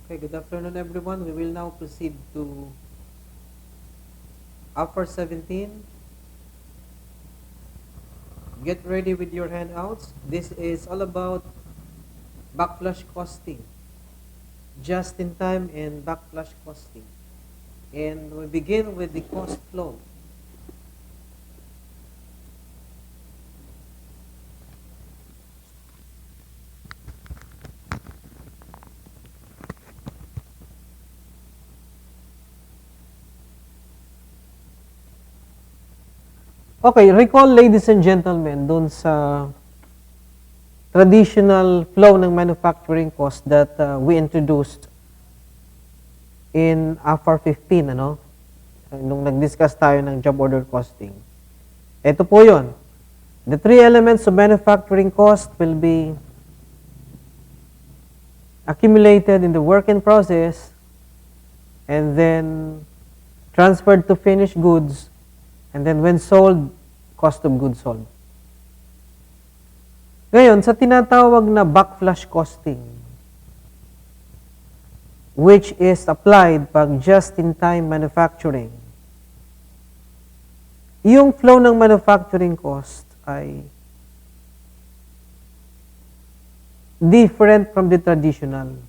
Okay, good afternoon everyone. We will now proceed to Afar 17. Get ready with your handouts. This is all about backflash costing, just in time and backflash costing. And we begin with the cost flow. Okay, recall ladies and gentlemen dun sa traditional flow ng manufacturing cost that we introduced in Afar 15, ano? Nung nag-discuss tayo ng job order costing. Ito po yun. The three elements of manufacturing cost will be accumulated in the work in process and then transferred to finished goods, and then when sold, cost of goods sold. Ngayon, sa tinatawag na backflash costing, which is applied pag just-in-time manufacturing, yung flow ng manufacturing cost ay different from the traditional.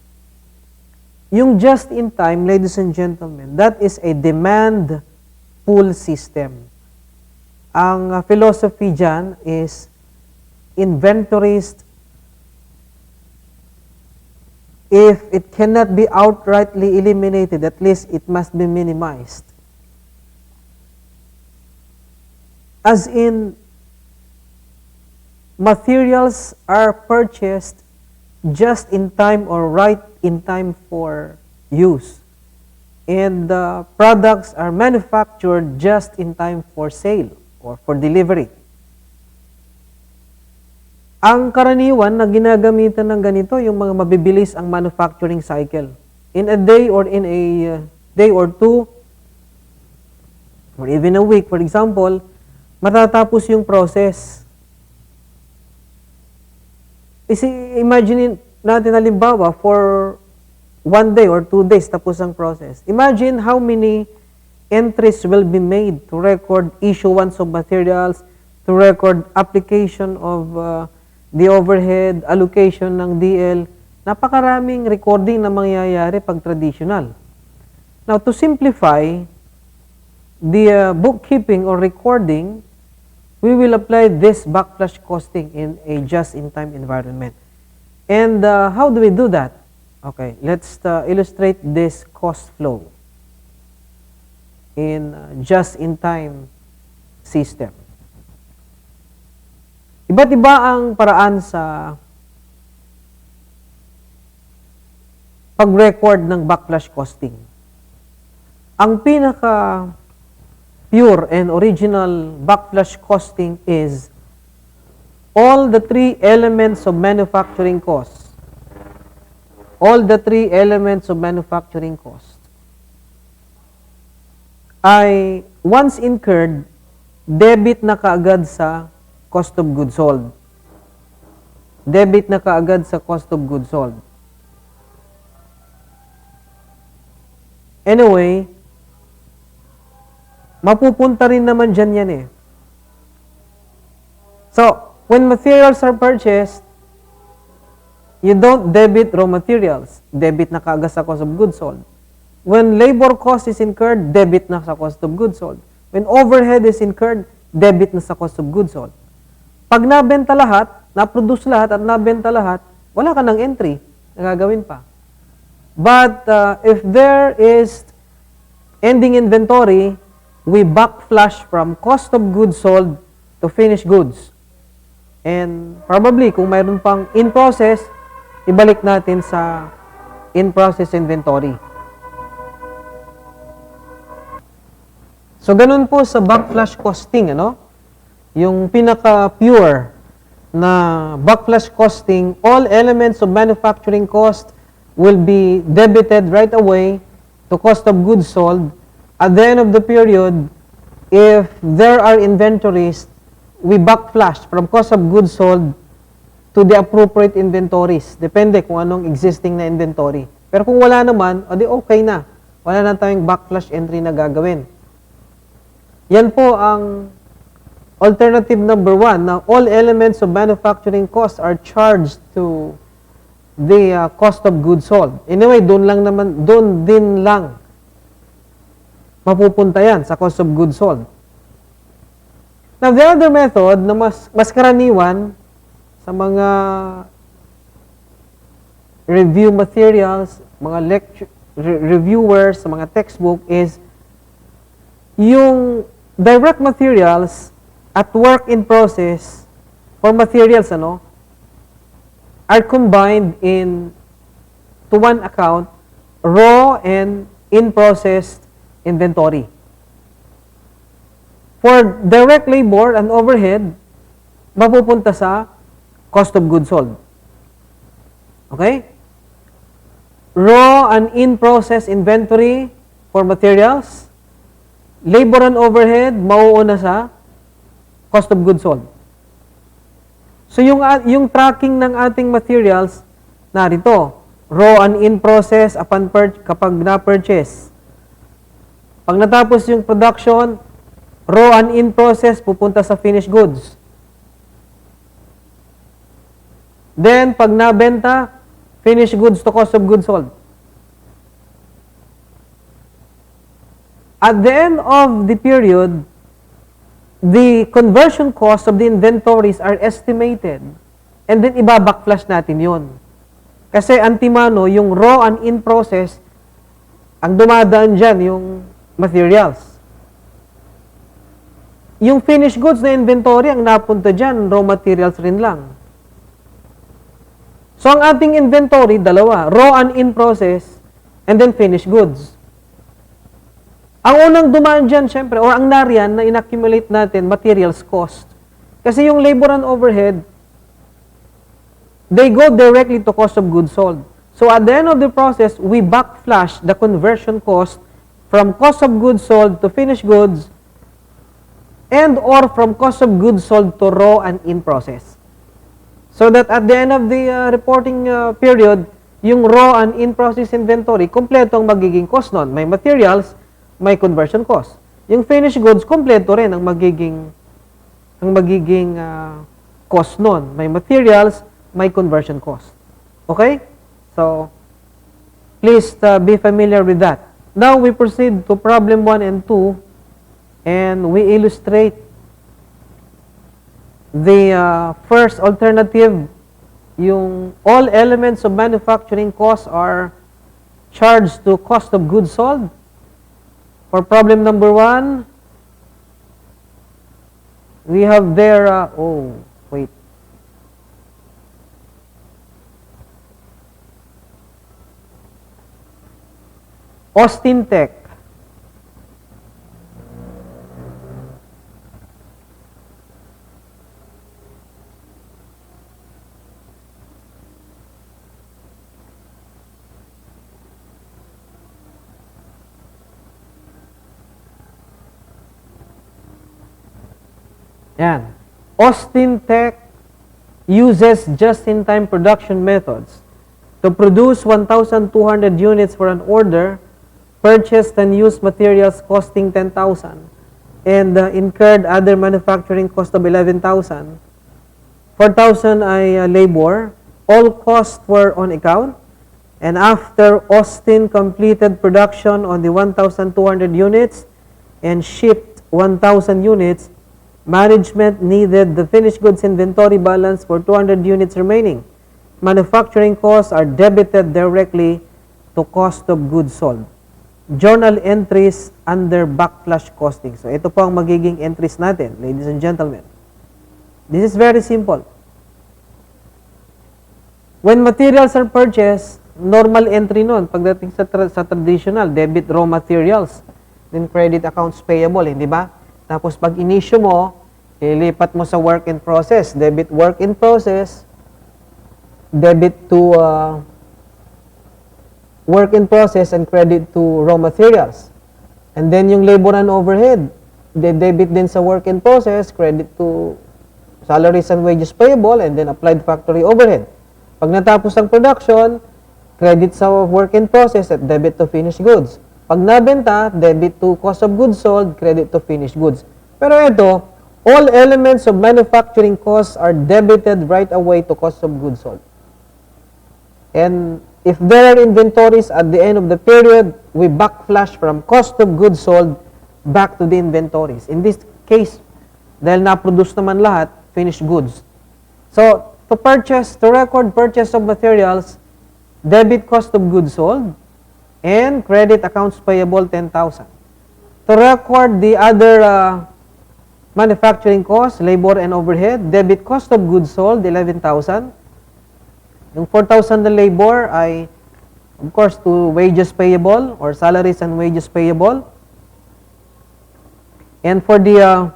Yung just-in-time, ladies and gentlemen, that is a demand pull system. Ang philosophy dyan is inventories, if it cannot be outrightly eliminated, at least it must be minimized. As in, materials are purchased just in time or right in time for use. And the products are manufactured just in time for sale or for delivery. Ang karaniwan na ginagamitan ng ganito, yung mga mabibilis ang manufacturing cycle. In a day or in a day or two, or even a week, for example, matatapos yung process. Imagine natin halimbawa, for 1 day or 2 days tapos ang process. Imagine how many entries will be made to record issuance of materials, to record application of the overhead, allocation ng DL. Napakaraming recording na mangyayari pag traditional. Now, to simplify the bookkeeping or recording, we will apply this backflash costing in a just-in-time environment. And how do we do that? Okay, let's illustrate this cost flow in just-in-time system. Iba't iba ang paraan sa pag-record ng backflash costing. Ang pinaka pure and original backflash costing is all the three elements of manufacturing cost. All the three elements of manufacturing cost ay once incurred, debit na kaagad sa cost of goods sold. Debit na kaagad sa cost of goods sold. Anyway, mapupunta rin naman dyan yan eh. So, when materials are purchased, you don't debit raw materials. Debit na kaagad sa cost of goods sold. When labor cost is incurred, debit na sa cost of goods sold. When overhead is incurred, debit na sa cost of goods sold. Pag nabenta lahat, na-produce lahat at nabenta lahat, wala ka ng entry na gagawin pa. But if there is ending inventory, we backflash from cost of goods sold to finished goods. And probably, kung mayroon pang in-process, ibalik natin sa in-process inventory. So, ganun po sa backflash costing, ano? Yung pinaka-pure na backflash costing, all elements of manufacturing cost will be debited right away to cost of goods sold. At the end of the period, if there are inventories, we backflash from cost of goods sold to the appropriate inventories. Depende kung anong existing na inventory. Pero kung wala naman, o di okay na. Wala na tayong backflash entry na gagawin. Yan po ang alternative number 1. Now, all elements of manufacturing costs are charged to the cost of goods sold. Anyway, doon din lang mapupunta yan sa cost of goods sold. Now, the other method na mas karaniwan sa mga review materials, mga reviewers, sa mga textbook is yung direct materials at work in process for materials are combined to one account, raw and in-process inventory. For direct labor and overhead, mapupunta sa cost of goods sold. Okay? Raw and in-process inventory for materials, labor and overhead, mauuna sa cost of goods sold. So yung tracking ng ating materials, narito, raw and in-process kapag na-purchase. Pag natapos yung production, raw and in-process pupunta sa finished goods. Then, pag nabenta, finished goods to cost of goods sold. At the end of the period, the conversion cost of the inventories are estimated and then iba-backflash natin yon. Kasi antimano, yung raw and in-process, ang dumadaan dyan, yung materials. Yung finished goods na inventory, ang napunta dyan, raw materials rin lang. So, ang ating inventory, dalawa, raw and in-process, and then finished goods. Ang unang dumaan dyan, syempre, or ang nariyan na inaccumulate natin, materials cost. Kasi yung labor and overhead, they go directly to cost of goods sold. So, at the end of the process, we backflash the conversion cost from cost of goods sold to finished goods and or from cost of goods sold to raw and in-process. So that at the end of the reporting period, yung raw and in-process inventory, kompleto ang magiging cost nun. May materials, may conversion cost. Yung finished goods, kompleto rin ang magiging cost nun. May materials, may conversion cost. Okay? So, please be familiar with that. Now, we proceed to problem 1 and 2, and we illustrate the first alternative, yung all elements of manufacturing costs are charged to cost of goods sold. For problem number 1, we have there, Austin Tech. Yan. Austin Tech uses just-in-time production methods to produce 1,200 units for an order, purchased and used materials costing 10,000, and incurred other manufacturing cost of 11,000. 4,000 ay labor. All costs were on account. And after Austin completed production on the 1,200 units and shipped 1,000 units, management needed the finished goods inventory balance for 200 units remaining. Manufacturing costs are debited directly to cost of goods sold. Journal entries under backflash costing. So, ito po ang magiging entries natin, ladies and gentlemen. This is very simple. When materials are purchased, normal entry nun, pagdating sa traditional, debit raw materials, then credit accounts payable, hindi ba? Tapos pag in-issue mo, ilipat mo sa work in process, debit work in process, debit to work in process and credit to raw materials. And then yung labor and overhead, debit din sa work in process, credit to salaries and wages payable, and then applied factory overhead. Pag natapos ang production, credit sa work in process at debit to finished goods. Pag nabenta, debit to cost of goods sold, credit to finished goods. Pero ito, all elements of manufacturing costs are debited right away to cost of goods sold. And if there are inventories at the end of the period, we backflash from cost of goods sold back to the inventories. In this case, dahil na-produce naman lahat, finished goods. So, to record purchase of materials, debit cost of goods sold, and credit accounts payable 10,000. To record the other manufacturing costs, labor and overhead, debit cost of goods sold, 11,000. Yung 4,000 na labor ay, of course, to wages payable or salaries and wages payable. And for the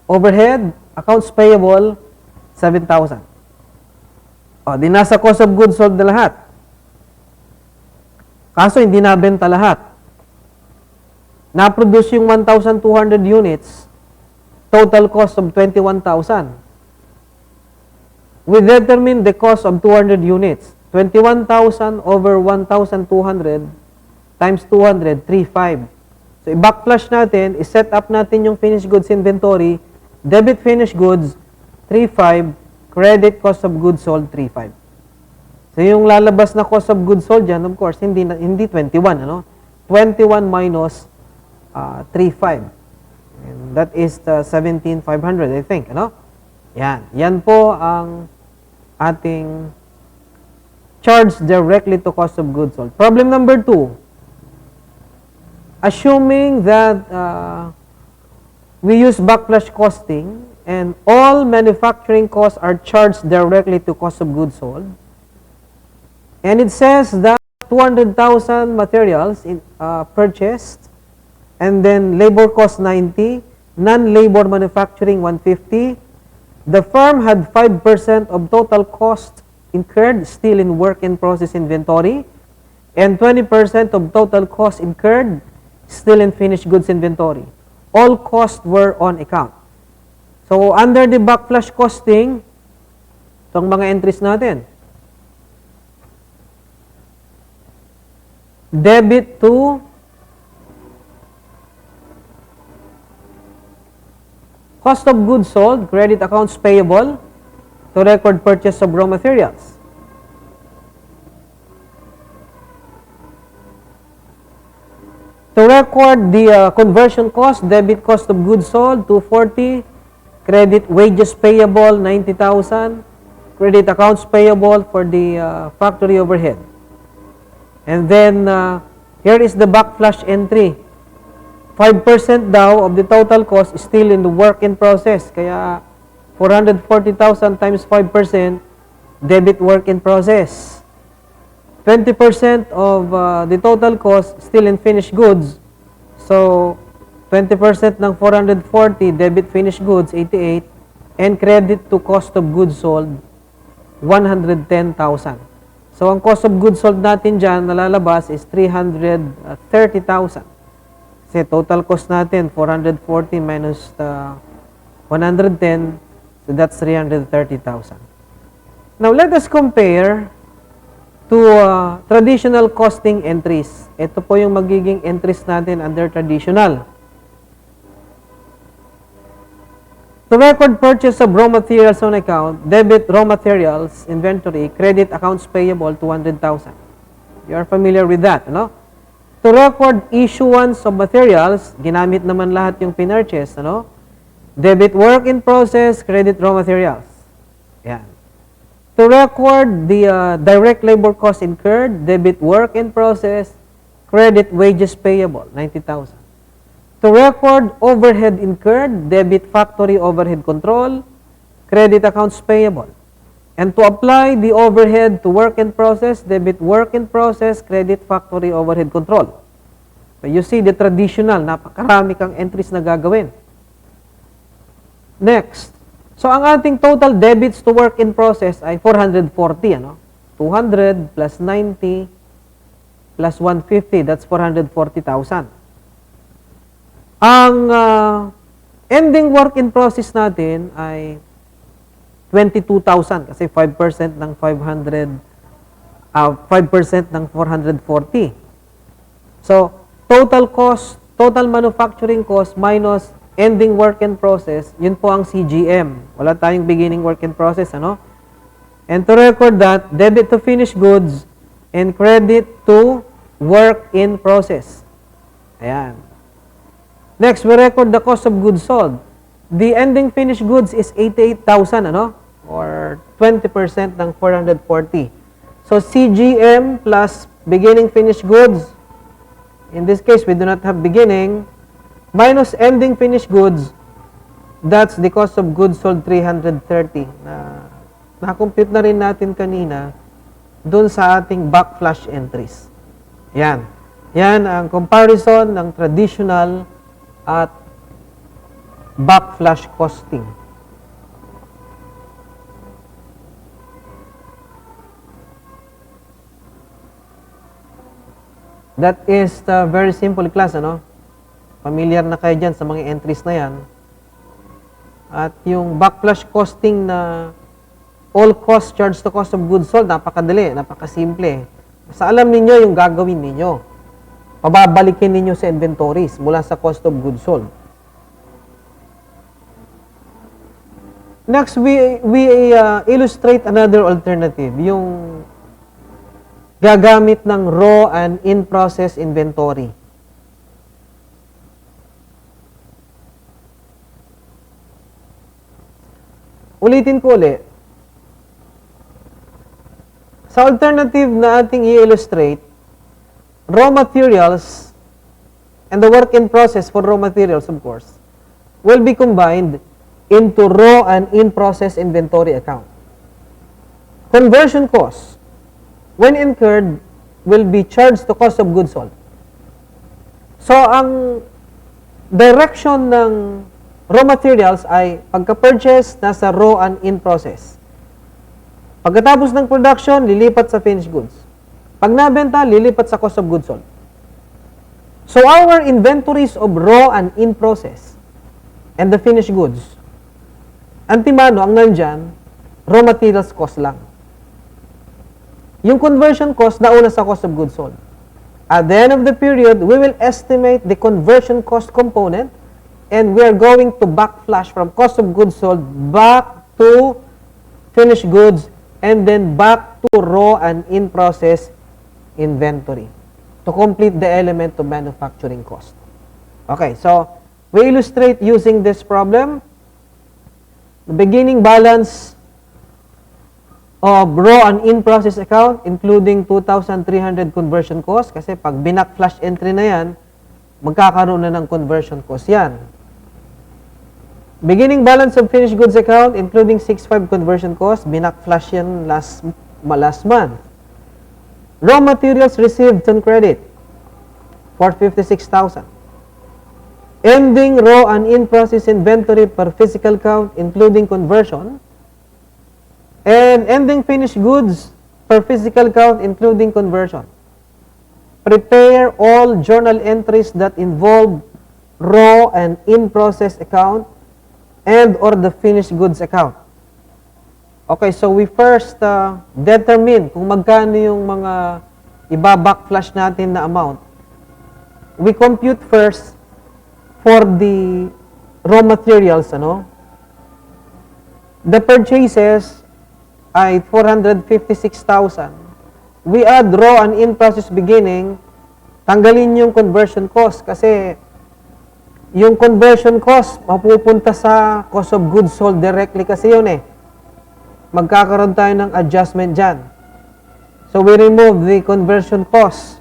overhead, accounts payable, 7,000. O, di nasa cost of goods sold na lahat. Kaso hindi nabenta lahat. Na-produce yung 1,200 units, total cost of 21,000. We determine the cost of 200 units. 21,000 over 1,200 times 200, 3,500. So, i-backflash natin, i-set up natin yung finished goods inventory, debit finished goods, 3,500, credit cost of goods sold, 3,500. So, yung lalabas na cost of goods sold dyan, of course, hindi 21, ano? 21 minus 3,500. And that is 17,500, I think, ano? Yan. Yan po ang ating charge directly to cost of goods sold. Problem number 2. Assuming that we use backflash costing and all manufacturing costs are charged directly to cost of goods sold, and it says that 200,000 materials purchased, and then labor cost 90, non-labor manufacturing 150, the firm had 5% of total cost incurred still in work in process inventory, and 20% of total cost incurred still in finished goods inventory. All costs were on account. So, under the backflash costing, itong mga entries natin, debit to cost of goods sold, credit accounts payable to record purchase of raw materials. To record the conversion cost, debit cost of goods sold, 240, credit wages payable, 90,000, credit accounts payable for the factory overhead. And then, here is the backflash entry. 5% daw of the total cost is still in the work in process. Kaya 440,000 times 5%, debit work in process. 20% of the total cost still in finished goods. So, 20% ng 440, debit finished goods, 88, and credit to cost of goods sold, 110,000. So, ang cost of goods sold natin dyan, nalalabas is 330,000. Kasi total cost natin, 440 minus 110, so that's 330,000. Now, let us compare to traditional costing entries. Ito po yung magiging entries natin under traditional. To record purchase of raw materials on account, debit raw materials, inventory, credit accounts payable, 200,000. You are familiar with that, no? To record issuance of materials, ginamit naman lahat yung pinurchase, ano? Debit work in process, credit raw materials. Yan. To record the direct labor cost incurred, debit work in process, credit wages payable, 90,000. To record overhead incurred, debit factory overhead control, credit accounts payable. And to apply the overhead to work in process, debit work in process, credit factory overhead control. So you see the traditional, napakarami kang entries na gagawin. Next. So ang ating total debits to work in process ay 440, ano? 200 plus 90 plus 150, that's 440,000. Ang ending work in process natin ay 22,000 kasi 5% ng 500 5% ng 440. So, total cost, total manufacturing cost minus ending work in process, yun po ang CGM. Wala tayong beginning work in process, ano? And to record that, debit to finished goods and credit to work in process. Ayan. Next, we record the cost of goods sold. The ending finished goods is 88,000, ano? Or 20% ng 440. So, CGM plus beginning finished goods. In this case, we do not have beginning. Minus ending finished goods. That's the cost of goods sold 330. Na-compute na rin natin kanina dun sa ating backflash entries. Yan. Yan ang comparison ng traditional at backflash costing. That is the very simple class, ano? Familiar na kayo dyan sa mga entries na yan. At yung backflash costing na all cost charged to cost of goods sold, napakadali, napakasimple. Basta alam ninyo yung gagawin ninyo. Pababalikin ninyo sa inventories mula sa cost of goods sold. Next, we illustrate another alternative, yung gagamit ng raw and in-process inventory. Ulitin ko ulit. Sa alternative na ating i-illustrate, raw materials and the work in process for raw materials, of course, will be combined into raw and in-process inventory account. Conversion costs, when incurred, will be charged to cost of goods sold. So, ang direction ng raw materials ay pagka-purchase, nasa raw and in-process. Pagkatapos ng production, lilipat sa finished goods. Pag nabenta, lilipat sa cost of goods sold. So, our inventories of raw and in-process and the finished goods, antimano ang nandyan, raw materials cost lang. Yung conversion cost, nauna sa cost of goods sold. At the end of the period, we will estimate the conversion cost component and we are going to backflash from cost of goods sold back to finished goods and then back to raw and in-process inventory to complete the element of manufacturing cost. Okay, so we illustrate using this problem. The beginning balance of raw and in-process account including 2,300 conversion cost kasi pag binak-flash entry na yan, magkakaroon na ng conversion cost yan. Beginning balance of finished goods account including 6,500 conversion cost, binak-flash yan last month. Raw materials received on credit for 56,000. Ending raw and in-process inventory per physical count including conversion. And ending finished goods per physical count including conversion. Prepare all journal entries that involve raw and in-process account and or the finished goods account. Okay, so we first determine kung magkano yung mga iba-backflash natin na amount. We compute first for the raw materials, ano? The purchases ay 456,000. We add raw and in-process beginning, tanggalin yung conversion cost kasi yung conversion cost mapupunta sa cost of goods sold directly kasi yun eh. Magkakaroon tayo ng adjustment dyan. So we remove the conversion cost.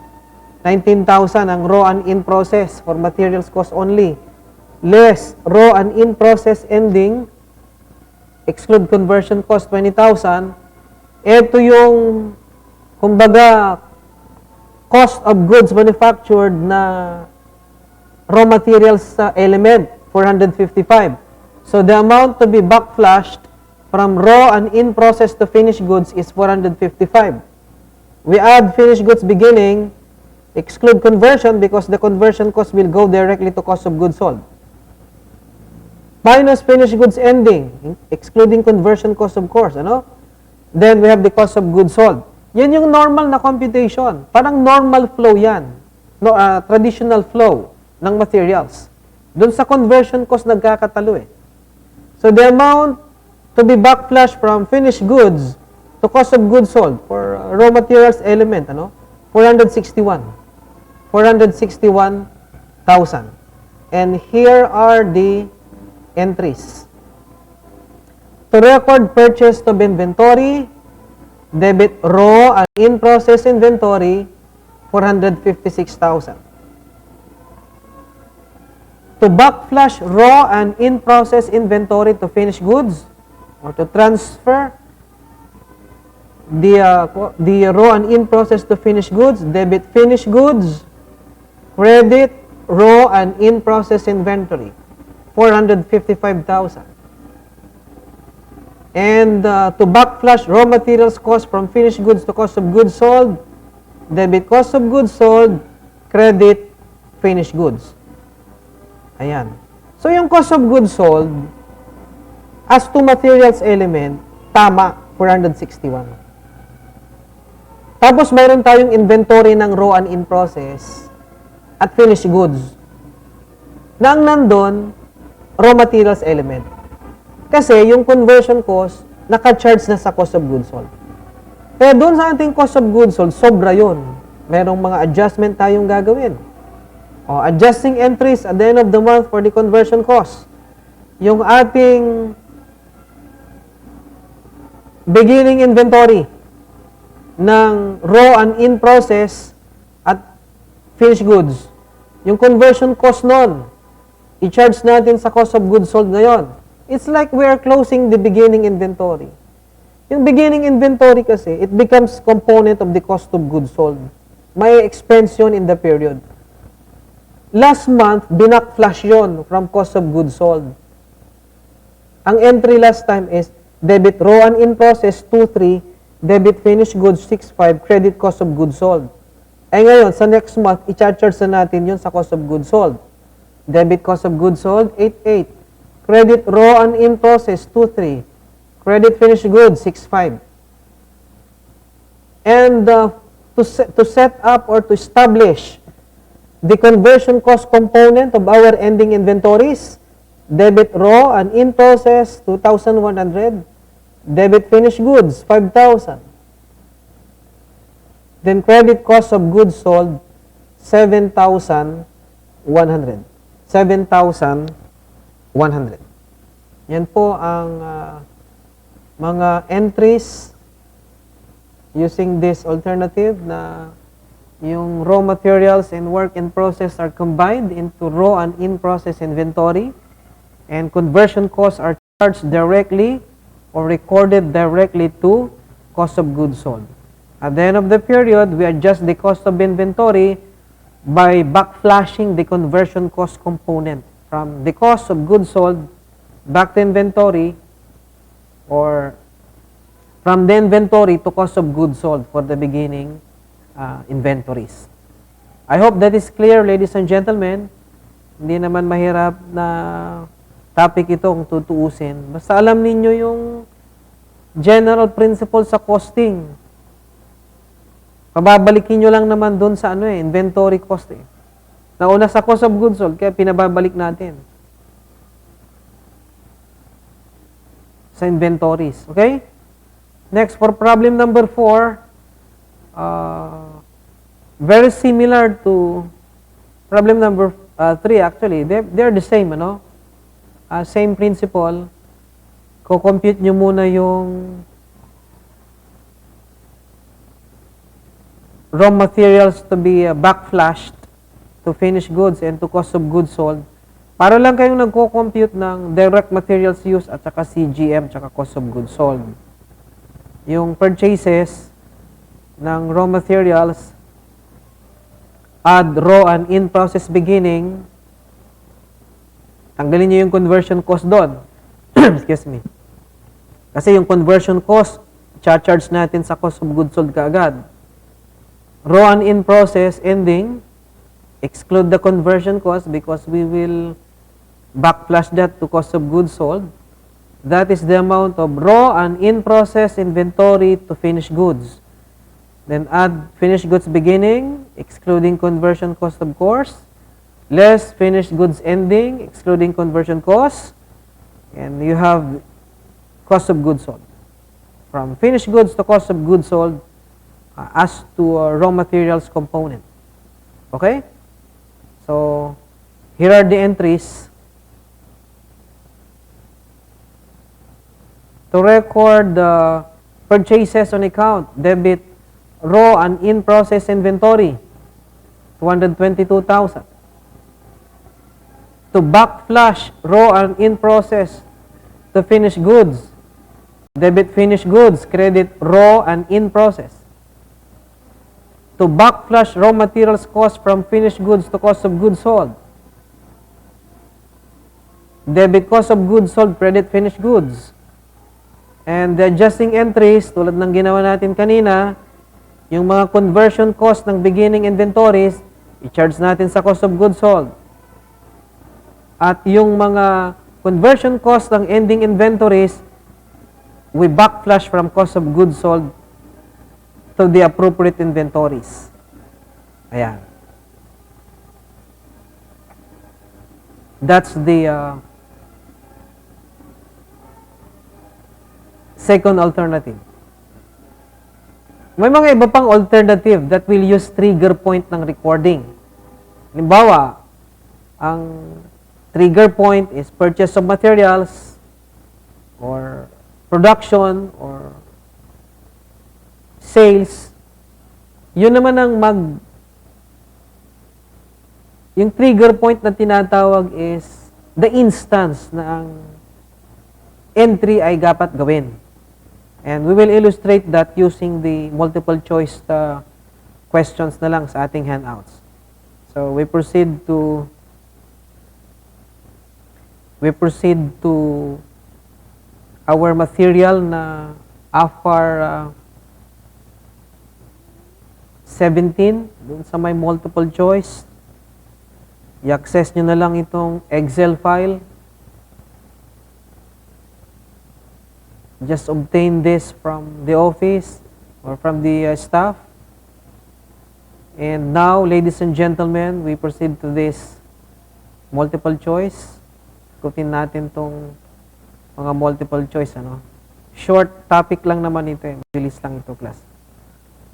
19,000 ang raw and in-process for materials cost only. Less raw and in-process ending, exclude conversion cost 20,000. Ito yung, kumbaga, cost of goods manufactured na raw materials sa element, 455. So the amount to be backflashed from raw and in-process to finished goods is 455. We add finished goods beginning, exclude conversion because the conversion cost will go directly to cost of goods sold. Minus finished goods ending, excluding conversion cost of course, ano? Then we have the cost of goods sold. Yan yung normal na computation. Parang normal flow yan. No, traditional flow ng materials. Doon sa conversion cost nagkakatalo eh. So the amount to be backflashed from finished goods to cost of goods sold for raw materials element, 461. 461,000. And here are the entries. To record purchase of inventory, debit raw and in-process inventory, 456,000. To backflash raw and in-process inventory to finished goods, or to transfer the raw and in-process to finished goods, debit finished goods, credit raw and in-process inventory, 455,000. And to backflash raw materials cost from finished goods to cost of goods sold, debit cost of goods sold, credit finished goods. Ayan. So yung cost of goods sold, as to materials element, tama, 461. Tapos mayroon tayong inventory ng raw and in-process at finished goods. Na ang nandun, raw materials element. Kasi yung conversion cost, naka-charge na sa cost of goods sold. Kaya doon sa ating cost of goods sold, sobra yun. Merong mga adjustment tayong gagawin. Adjusting entries at the end of the month for the conversion cost. Yung ating beginning inventory ng raw and in-process at finished goods. Yung conversion cost nun, i-charge natin sa cost of goods sold ngayon. It's like we are closing the beginning inventory. Yung beginning inventory kasi, it becomes component of the cost of goods sold. May expense yun in the period. Last month, binackflash yun from cost of goods sold. Ang entry last time is debit raw and in-process 23, debit finished goods 65, credit cost of goods sold. Ngayon, sa next month, i-charge na natin yun sa cost of goods sold. Debit cost of goods sold 88. Credit raw and in-process, 2.3. Credit finished goods, 6.5. And to set up or to establish the conversion cost component of our ending inventories, debit raw and in-process, 2,100. Debit finished goods, 5,000. Then credit cost of goods sold, 7,100. 7,100. Yan po ang mga entries using this alternative na yung raw materials and work in process are combined into raw and in-process inventory, and conversion costs are charged directly or recorded directly to cost of goods sold. At the end of the period, we adjust the cost of inventory by backflashing the conversion cost component from the cost of goods sold back to inventory, or from the inventory to cost of goods sold for the beginning inventories. I hope that is clear, ladies and gentlemen. Hindi naman mahirap na topic ito kung tutuusin. Basta alam ninyo yung general principle sa costing. Pababalikin nyo lang naman dun sa inventory cost Nauna sa cost of goods sold, kaya pinababalik natin sa inventories. Okay? Next, for problem number 4, very similar to problem number 3 actually. They're the same, same principle. Ko-compute nyo muna yung raw materials to be backflashed to finished goods and to cost of goods sold. Para lang kayong nagko-compute ng direct materials used at saka CGM at saka cost of goods sold. Yung purchases ng raw materials, add raw and in-process beginning, tanggalin nyo yung conversion cost doon. Excuse me. Kasi yung conversion cost, charge natin sa cost of goods sold kaagad. Raw and in-process ending, exclude the conversion cost because we will backflash that to cost of goods sold. That is the amount of raw and in-process inventory to finished goods. Then add finished goods beginning, excluding conversion cost, of course, less finished goods ending, excluding conversion cost, and you have cost of goods sold. From finished goods to cost of goods sold as to raw materials component. Okay? So, here are the entries. To record the purchases on account, debit raw and in-process inventory, 222,000. To backflash raw and in-process to finished goods, debit finished goods, credit raw and in-process. To backflash raw materials cost from finished goods to cost of goods sold, debit cost of goods sold, credit finished goods. And the adjusting entries, tulad ng ginawa natin kanina, yung mga conversion cost ng beginning inventories, i-charge natin sa cost of goods sold. At yung mga conversion cost ng ending inventories, we backflash from cost of goods sold to the appropriate inventories. Ayan. That's the second alternative. May mga iba pang alternative that will use trigger point ng recording. Halimbawa, ang trigger point is purchase of materials or production or sales. Yun naman ang yung trigger point na tinatawag is the instance na ang entry ay dapat gawin. And we will illustrate that using the multiple choice questions na lang sa ating handouts. So we proceed to our material na Afar 17, dun sa may multiple choice. I-access nyo na lang itong Excel file. Just obtain this from the office or from the staff. And now, ladies and gentlemen, we proceed to this multiple choice. Ikutin natin tong mga multiple choice. Short topic lang naman ito. Bilis lang ito, class.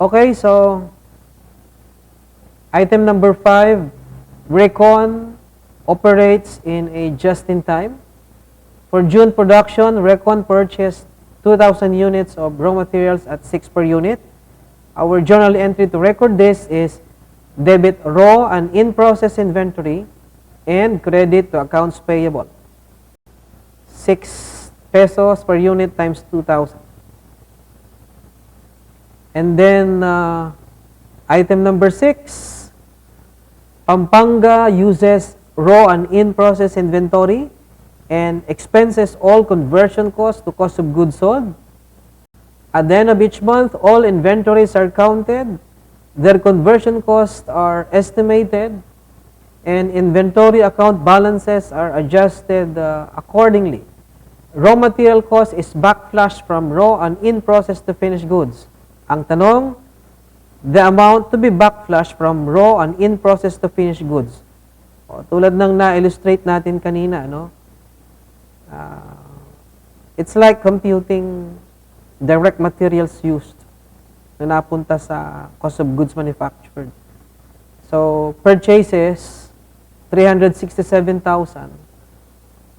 Okay, so item number 5, Recon operates in a just-in-time. For June production, Recon purchased 2,000 units of raw materials at 6 per unit. Our journal entry to record this is debit raw and in-process inventory and credit to accounts payable. 6 pesos per unit times 2,000. And then, item number 6, Pampanga uses raw and in-process inventory and expenses all conversion costs to cost of goods sold. At the end of each month, all inventories are counted, their conversion costs are estimated, and inventory account balances are adjusted accordingly. Raw material cost is backflashed from raw and in-process to finished goods. Ang tanong, the amount to be backflashed from raw and in-process to finished goods. Tulad ng na-illustrate natin kanina, it's like computing direct materials used na napunta sa cost of goods manufactured. So, purchases, 367,000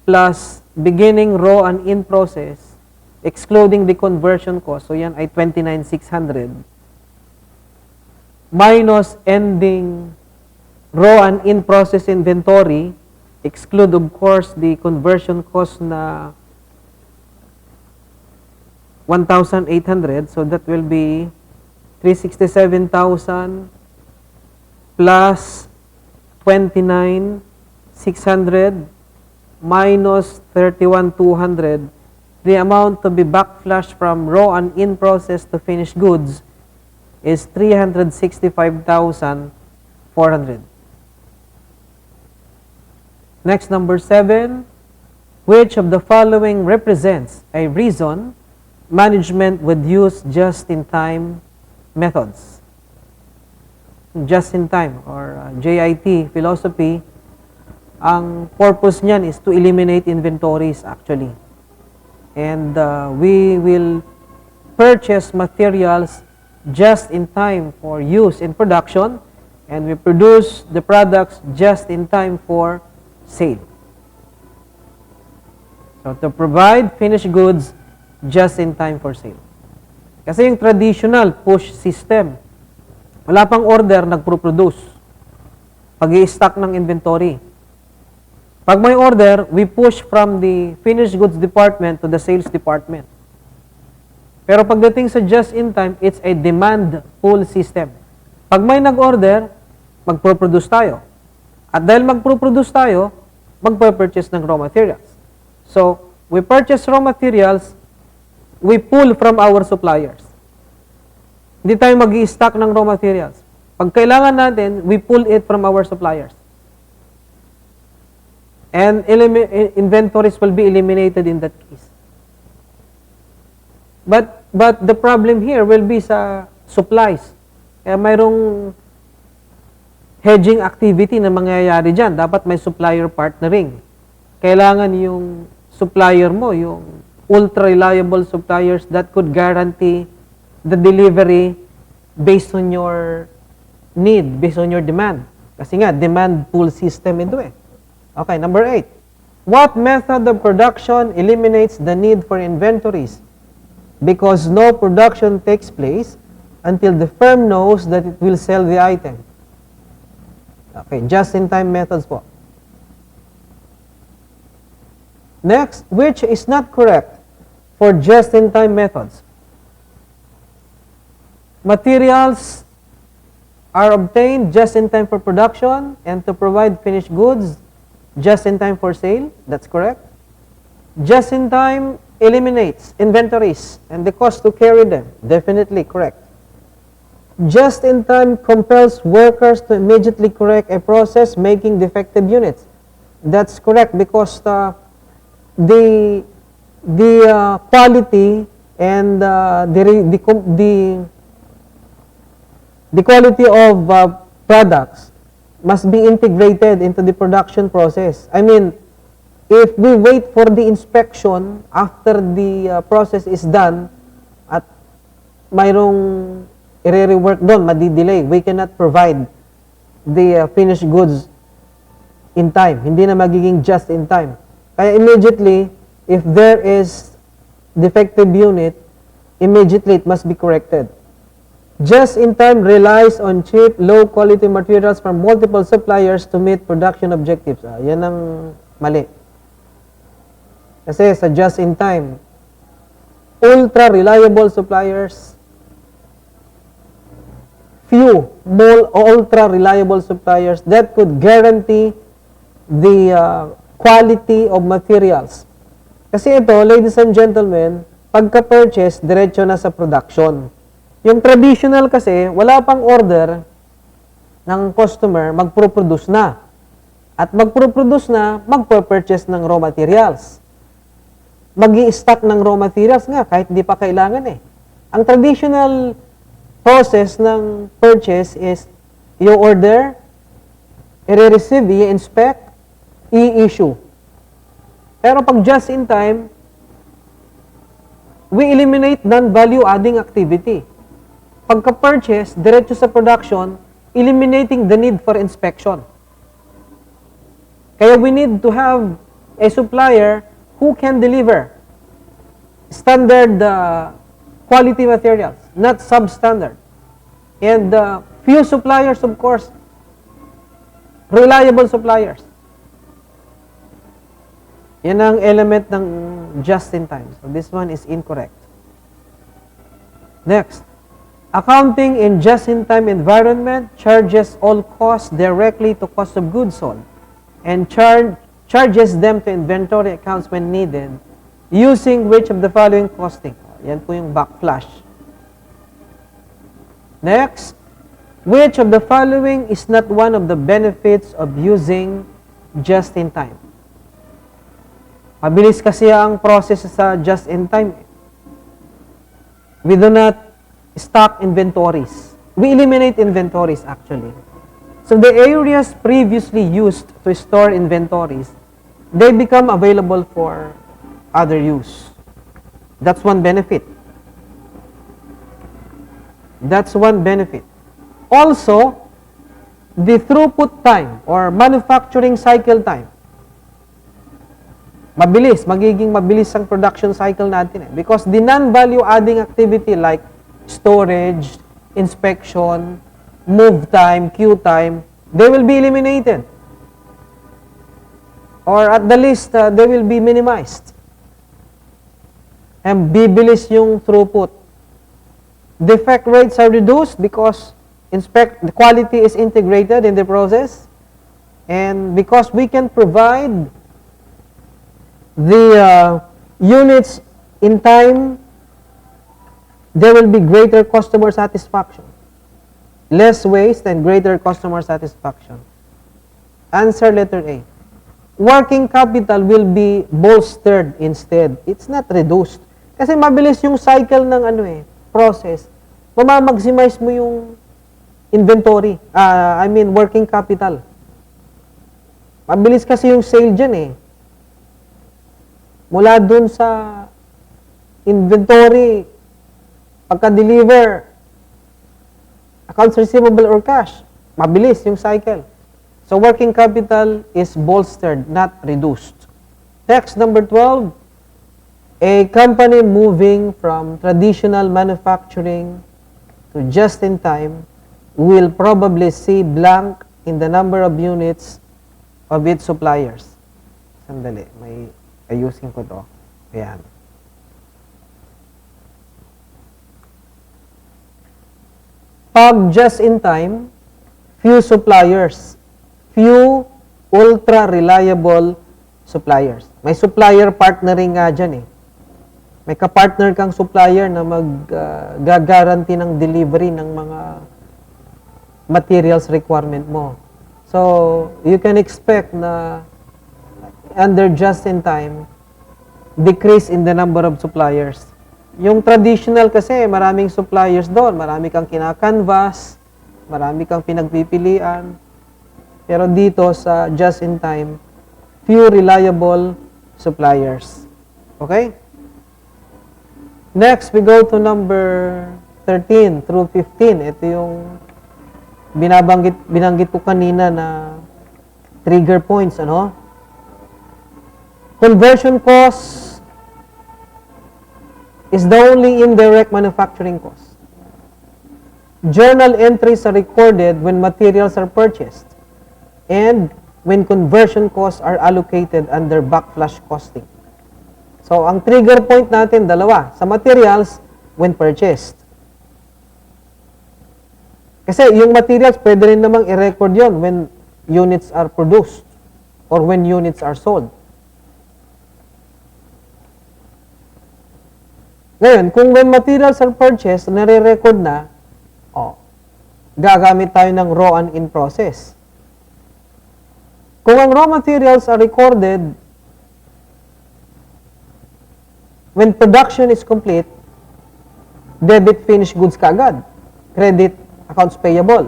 plus beginning raw and in-process, excluding the conversion cost. So, yan ay 29,600 minus ending raw and in-process inventory, exclude, of course, the conversion cost na 1,800. So, that will be 367,000 plus 29,600 minus 31,200. The amount to be backflashed from raw and in-process to finished goods is 365,400. Next, number 7, which of the following represents a reason management would use just-in-time methods. Just-in-time or JIT philosophy, ang purpose niyan is to eliminate inventories actually. And we will purchase materials just in time for use in production, and we produce the products just in time for sale. So to provide finished goods just in time for sale. Kasi yung traditional push system, wala pang order, nagpo-produce. Pag-i-stock ng inventory. Pag may order, we push from the finished goods department to the sales department. Pero pagdating sa just-in-time, it's a demand pull system. Pag may nag-order, magpo-produce tayo. At dahil magpo-produce tayo, magpo-purchase ng raw materials. So, we purchase raw materials, we pull from our suppliers. Hindi tayo mag-i-stock ng raw materials. Pag kailangan natin, we pull it from our suppliers. And inventories will be eliminated in that case. But the problem here will be sa supplies. Kaya mayroong hedging activity na mangyayari dyan. Dapat may supplier partnering. Kailangan yung supplier mo, yung ultra-reliable suppliers that could guarantee the delivery based on your need, based on your demand. Kasi nga, demand pull system ito eh. Okay, number 8. What method of production eliminates the need for inventories? Because no production takes place until the firm knows that it will sell the item. Okay, just-in-time methods po. Next, which is not correct for just-in-time methods? Materials are obtained just in time for production and to provide finished goods just in time for sale. That's correct. Just in time eliminates inventories and the cost to carry them. Definitely correct. Just in time compels workers to immediately correct a process making defective units. That's correct because the quality and the quality of products must be integrated into the production process. I mean, if we wait for the inspection after the process is done at mayroong i-rework doon, madi-delay, we cannot provide the finished goods in time. Hindi na magiging just in time. Kaya immediately, if there is defective unit, immediately it must be corrected. Just in time relies on cheap, low-quality materials from multiple suppliers to meet production objectives. Yan ang mali. Kasi sa just in time, ultra-reliable suppliers, few ultra-reliable suppliers that could guarantee the quality of materials. Kasi ito, ladies and gentlemen, pagka-purchase, diretso na sa production. Yung traditional kasi, wala pang order ng customer, magpro-produce na. At magpro-produce na, magpro-purchase ng raw materials. Mag-i-stock ng raw materials nga, kahit hindi pa kailangan eh. Ang traditional process ng purchase is, you order, i-receive, i-inspect, i-issue. Pero pag just in time, we eliminate non-value adding activity. Pagka-purchase, diretso sa production, eliminating the need for inspection. Kaya we need to have a supplier who can deliver standard quality materials, not substandard. And few suppliers, of course, reliable suppliers. Yan ang element ng just in time. So this one is incorrect. Next. Accounting in just-in-time environment charges all costs directly to cost of goods sold and charges them to inventory accounts when needed, using which of the following costing? Yan po yung backflash. Next, which of the following is not one of the benefits of using just-in-time? Mabilis kasi ang process sa just-in-time. We do not stock inventories. We eliminate inventories actually. So the areas previously used to store inventories, they become available for other use. That's one benefit. That's one benefit. Also, the throughput time or manufacturing cycle time. Mabilis, magiging mabilis ang production cycle natin because the non-value adding activity like storage, inspection, move time, queue time, they will be eliminated. Or at the least, they will be minimized. And bibilis yung throughput. Defect rates are reduced because the quality is integrated in the process. And because we can provide the units in time, there will be greater customer satisfaction. Less waste and greater customer satisfaction. Answer letter A. Working capital will be bolstered instead. It's not reduced. Kasi mabilis yung cycle ng process. Mamamaximize mo yung inventory. Working capital. Mabilis kasi yung sale dyan Mula dun sa inventory, pagka-deliver, accounts receivable or cash, mabilis yung cycle. So working capital is bolstered, not reduced. Next, number 12, a company moving from traditional manufacturing to just-in-time will probably see blank in the number of units of its suppliers. Sandali, may ayusin ko to. Ayan. Pag just-in-time, few suppliers, few ultra-reliable suppliers. May supplier partnering nga dyan May kapartner kang supplier na mag-guarantee ng delivery ng mga materials requirement mo. So, you can expect na under just-in-time, decrease in the number of suppliers. Yung traditional kasi, maraming suppliers doon. Marami kang kinakanvas, marami kang pinagpipilian. Pero dito sa just-in-time, few reliable suppliers. Okay? Next, we go to number 13 through 15. Ito yung binanggit ko kanina na trigger points, Conversion cost is the only indirect manufacturing cost. Journal entries are recorded when materials are purchased and when conversion costs are allocated under backflash costing. So, ang trigger point natin, dalawa. Sa materials, when purchased. Kasi yung materials, pwede rin namang i-record yon when units are produced or when units are sold. Ngayon, kung when materials are purchased, nare-record na, gagamit tayo ng raw and in process. Kung ang raw materials are recorded when production is complete, debit finished goods kaagad, credit accounts payable.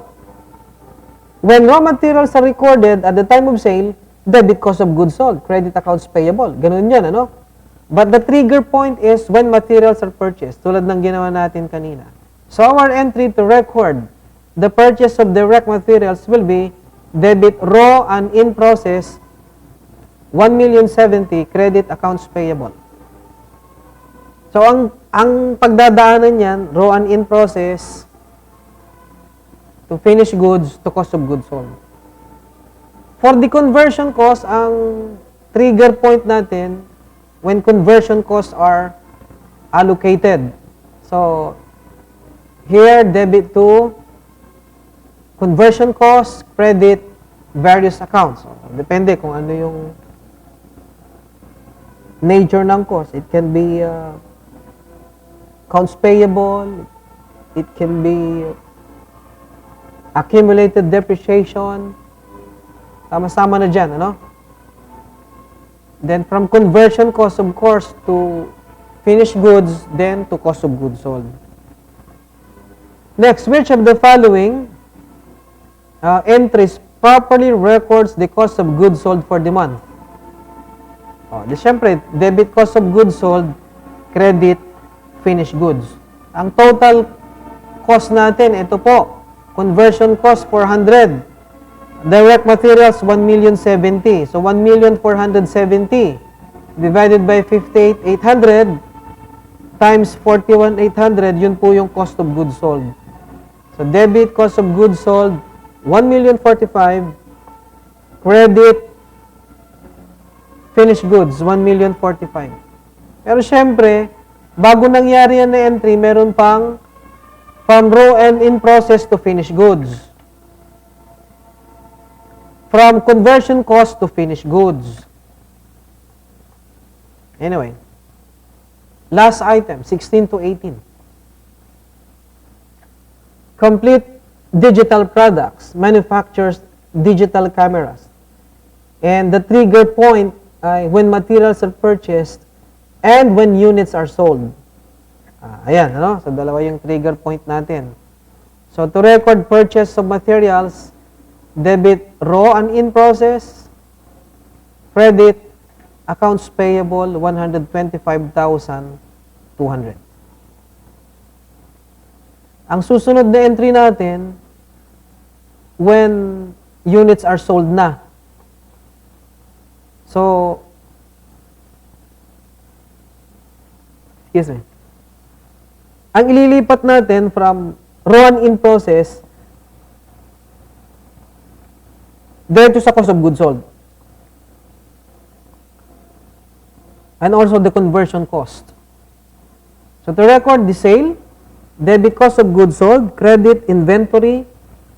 When raw materials are recorded at the time of sale, debit cost of goods sold, credit accounts payable. Ganun yan, But the trigger point is when materials are purchased, tulad ng ginawa natin kanina. So our entry to record the purchase of direct materials will be debit raw and in process 1,070,000 credit accounts payable. So ang pagdadaanan niyan, raw and in process to finished goods to cost of goods sold. For the conversion cost, ang trigger point natin when conversion costs are allocated. So, here, debit to conversion costs, credit, various accounts. So, depende kung ano yung nature ng cost. It can be accounts payable, it can be accumulated depreciation, sama-sama na dyan, Then from conversion cost, of course, to finished goods, then to cost of goods sold. Next, which of the following entries properly records the cost of goods sold for the month? Di syempre, debit cost of goods sold, credit finished goods. Ang total cost natin, ito po, conversion cost 400. Direct materials 1,070,000. So 1,470,000 divided by 58,800 times 41,800, yun po yung cost of goods sold. So debit cost of goods sold 1,045,000, credit finished goods 1,045,000. Pero syempre, bago nangyari yan na entry, meron pang from raw and in process to finished goods. From conversion cost to finished goods. Anyway, last item, 16 to 18. Complete digital products, manufactures digital cameras. And the trigger point when materials are purchased and when units are sold. Ayan, ano? So, dalawa yung trigger point natin. So, to record purchase of materials, debit raw and in process, credit accounts payable 125,200. Ang susunod na entry natin, when units are sold na. So, excuse me. Ang ililipat natin from raw and in process diretso sa cost of goods sold. And also the conversion cost. So to record the sale, debit cost of goods sold, credit inventory,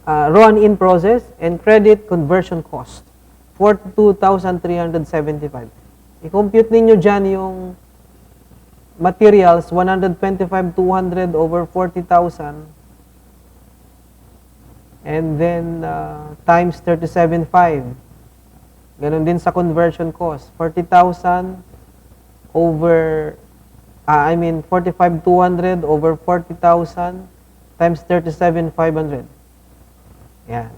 raw and in process, and credit conversion cost. 42,375. I-compute ninyo dyan yung materials, 125,200 over 40,000. And then, times 37.5. Ganon din sa conversion cost. 40,000 over, 45,200 over 40,000 times 37,500. Yan.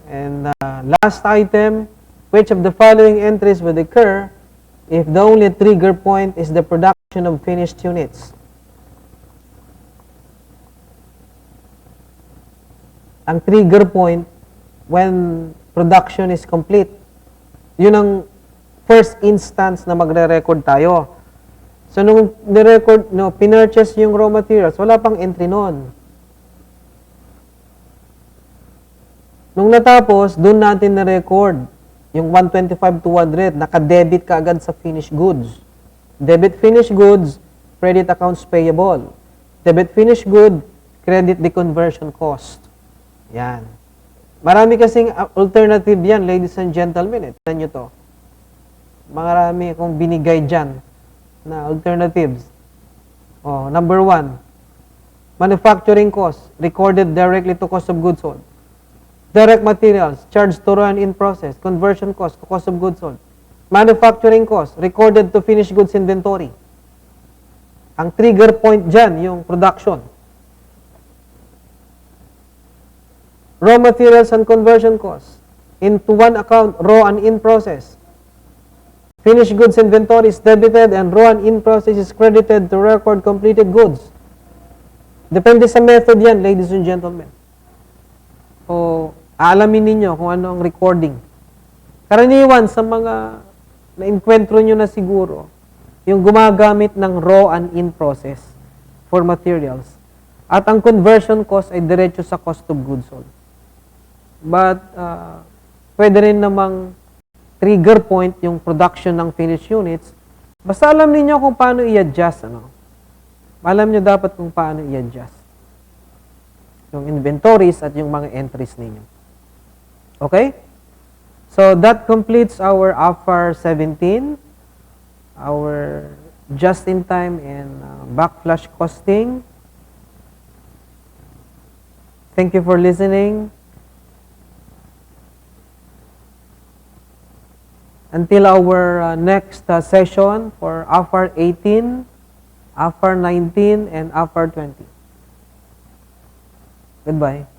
And last item, which of the following entries would occur if the only trigger point is the production of finished units? Ang trigger point when production is complete. Yun ang first instance na magre-record tayo. So, nung ni-record, pinurchase yung raw materials, wala pang entry noon. Nung natapos, doon natin na-record yung 125,200, naka-debit ka agad sa finished goods. Debit finished goods, credit accounts payable. Debit finished good, credit the conversion cost. Yan. Marami kasing alternative yan, ladies and gentlemen. Tignan nyo to. Marami akong binigay dyan na alternatives. Number 1, manufacturing cost, recorded directly to cost of goods sold. Direct materials, charged to raw and in process, conversion cost to cost of goods sold. Manufacturing cost, recorded to finished goods inventory. Ang trigger point dyan, yung production. Raw materials and conversion costs into one account, raw and in process. Finished goods inventory is debited and raw and in process is credited to record completed goods. Depende sa method yan, ladies and gentlemen. So, aalamin ninyo kung ano ang recording. Karaniwan sa mga na-enkwentro nyo na siguro, yung gumagamit ng raw and in process for materials. At ang conversion cost ay diretso sa cost of goods sold. But, pwede rin namang trigger point yung production ng finished units. Basta alam niyo kung paano i-adjust. Alam niyo dapat kung paano i-adjust yung inventories at yung mga entries ninyo. Okay? So, that completes our Afar 17, our just-in-time and backflash costing. Thank you for listening. Until our next session for Afar 18, Afar 19, and Afar 20. Goodbye.